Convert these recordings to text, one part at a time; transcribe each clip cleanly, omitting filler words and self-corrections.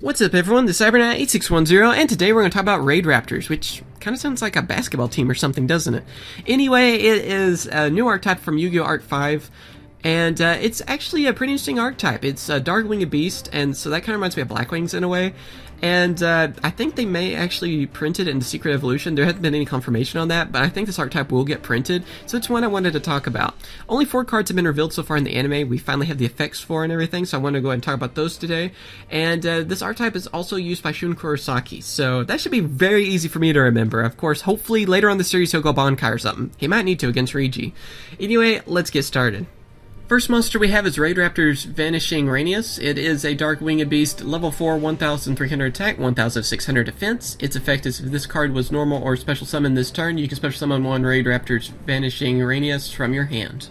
What's up everyone, this is CyberKnight 8610, and today we're going to talk about Raid Raptors, which kind of sounds like a basketball team or something, doesn't it? Anyway, it is a new archetype from Yugioh Arc-V, and it's actually a pretty interesting archetype. It's a Dark Winged Beast, and so that kind of reminds me of Black Wings in a way. And I think they may actually print it into Secret Evolution. There hasn't been any confirmation on that, but I think this archetype will get printed, so it's one I wanted to talk about. Only 4 cards have been revealed so far in the anime. We finally have the effects for and everything, so I want to go ahead and talk about those today. And this archetype is also used by Shun Kurosaki, so that should be very easy for me to remember. Of course, hopefully later on the series he'll go Bankai or something. He might need to against Rigi. Anyway, let's get started. First monster we have is Raid Raptor's Vanishing Rainiest. It is a Dark Winged Beast, level 4, 1300 attack, 1600 defense. Its effect is if this card was normal or special summon this turn, you can special summon one Raid Raptor's Vanishing Rainiest from your hand.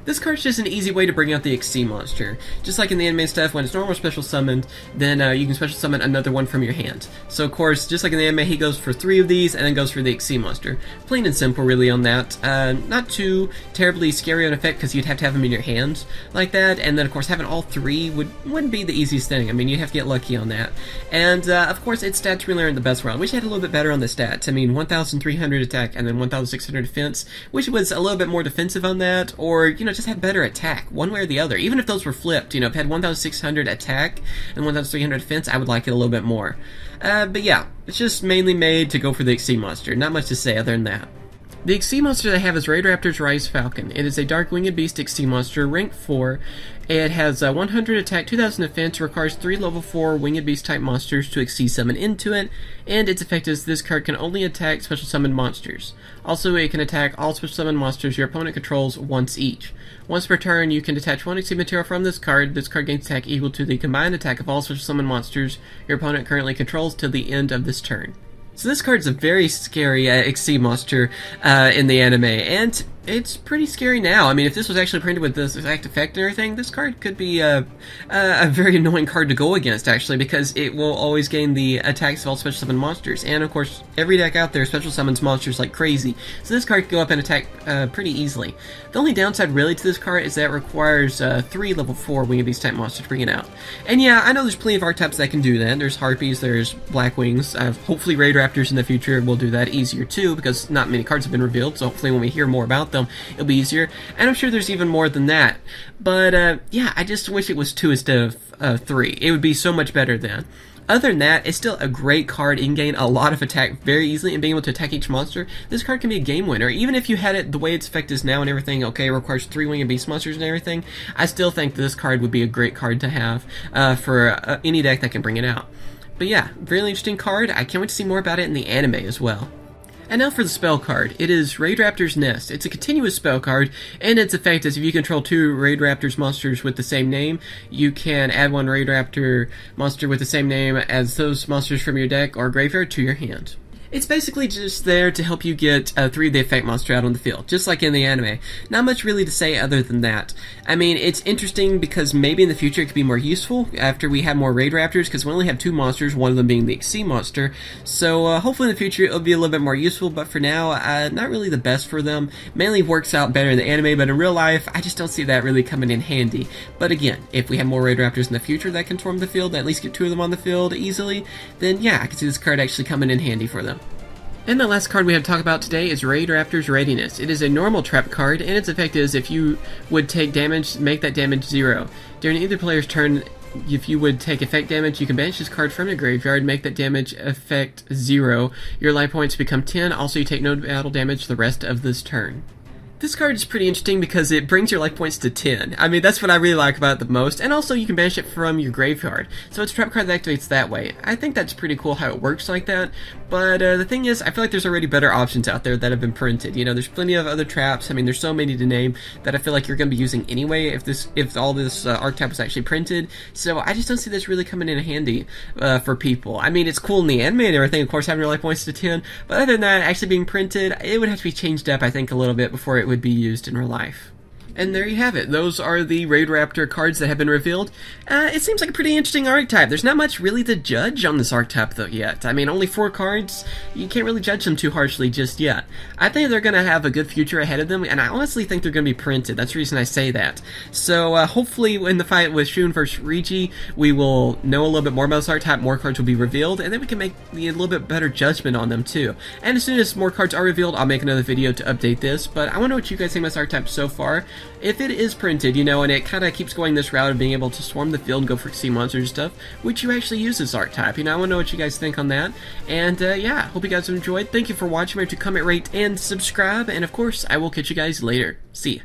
This card's just an easy way to bring out the XC monster. Just like in the anime stuff, when it's normal or special summoned, then you can special summon another one from your hand. So of course, just like in the anime, he goes for 3 of these and then goes for the XC monster. Plain and simple really on that. Not too terribly scary on effect because you'd have to have them in your hand like that, and then of course having all 3 wouldn't be the easiest thing. I mean, you'd have to get lucky on that. And of course its stats really aren't the best world. I wish I had a little bit better on the stats. I mean, 1300 attack and then 1600 defense. Wish it was a little bit more defensive on that, or, you know, just had better attack, one way or the other. Even if those were flipped, you know, if it had 1600 attack and 1300 defense, I would like it a little bit more. But yeah, it's just mainly made to go for the XC monster. Not much to say other than that. The XC monster they have is Raid Raptor's Rise Falcon. It is a Dark Winged Beast XC monster, rank 4. It has 100 attack, 2000 defense, requires 3 level 4 Winged Beast type monsters to XC summon into it, and its effect is this card can only attack special summoned monsters. Also, it can attack all special summoned monsters your opponent controls once each. Once per turn, you can detach 1 XC material from this card. This card gains attack equal to the combined attack of all special summoned monsters your opponent currently controls till the end of this turn. So this card is a very scary XC monster in the anime, and it's pretty scary now. I mean, if this was actually printed with this exact effect and everything, this card could be a very annoying card to go against, actually, because it will always gain the attacks of all special summon monsters. And, of course, every deck out there special summons monsters like crazy, so this card could go up and attack pretty easily. The only downside, really, to this card is that it requires 3 level 4 Winged Beast type monsters to bring it out. And yeah, I know there's plenty of archetypes that can do that. There's Harpies, there's Black Wings, hopefully Raid Raptors in the future will do that easier, too, because not many cards have been revealed, so hopefully when we hear more about them, it'll be easier, and I'm sure there's even more than that. But, yeah, I just wish it was 2 instead of 3. It would be so much better then. Other than that, it's still a great card. You can gain a lot of attack very easily, and being able to attack each monster, this card can be a game winner. Even if you had it the way its effect is now and everything, okay, it requires 3 Winged Beast monsters and everything, I still think this card would be a great card to have for any deck that can bring it out. But yeah, really interesting card. I can't wait to see more about it in the anime as well. And now for the spell card. It is Raid Raptor's Nest. It's a continuous spell card, and its effect is if you control 2 Raid Raptors monsters with the same name, you can add 1 Raid Raptor monster with the same name as those monsters from your deck or graveyard to your hand. It's basically just there to help you get 3 of the effect monster out on the field, just like in the anime. Not much really to say other than that. I mean, it's interesting because maybe in the future it could be more useful after we have more Raid Raptors, because we only have 2 monsters, one of them being the XC monster. So hopefully in the future it'll be a little bit more useful, but for now, not really the best for them. Mainly works out better in the anime, but in real life, I just don't see that really coming in handy. But again, if we have more Raid Raptors in the future that can storm the field, at least get 2 of them on the field easily, then yeah, I can see this card actually coming in handy for them. And the last card we have to talk about today is Raid Raptor's Rainiest. It is a normal trap card, and its effect is if you would take damage, make that damage 0. During either player's turn, if you would take effect damage, you can banish this card from your graveyard, make that damage effect 0. Your life points become 10, also you take no battle damage the rest of this turn. This card is pretty interesting because it brings your life points to 10. I mean, that's what I really like about it the most, and also you can banish it from your graveyard. So it's a trap card that activates that way. I think that's pretty cool how it works like that, but the thing is, I feel like there's already better options out there that have been printed. You know, there's plenty of other traps. I mean, there's so many to name that I feel like you're going to be using anyway if all this archetype was actually printed. So I just don't see this really coming in handy for people. I mean, it's cool in the anime and everything, of course, having your life points to 10, but other than that, actually being printed, it would have to be changed up, I think, a little bit before it would be used in real life. And there you have it. Those are the Raid Raptor cards that have been revealed. It seems like a pretty interesting archetype. There's not much really to judge on this archetype though yet. I mean, only 4 cards. You can't really judge them too harshly just yet. I think they're going to have a good future ahead of them, and I honestly think they're going to be printed. That's the reason I say that. So hopefully in the fight with Shun versus Rigi, we will know a little bit more about this archetype, more cards will be revealed, and then we can make a little bit better judgment on them too. And as soon as more cards are revealed, I'll make another video to update this, but I want to know what you guys think about this archetype so far. If it is printed, you know, and it kind of keeps going this route of being able to swarm the field and go for sea monsters and stuff, would you actually use this archetype? You know, I want to know what you guys think on that. And yeah, hope you guys have enjoyed. Thank you for watching. Remember to comment, rate, and subscribe. And of course, I will catch you guys later. See ya.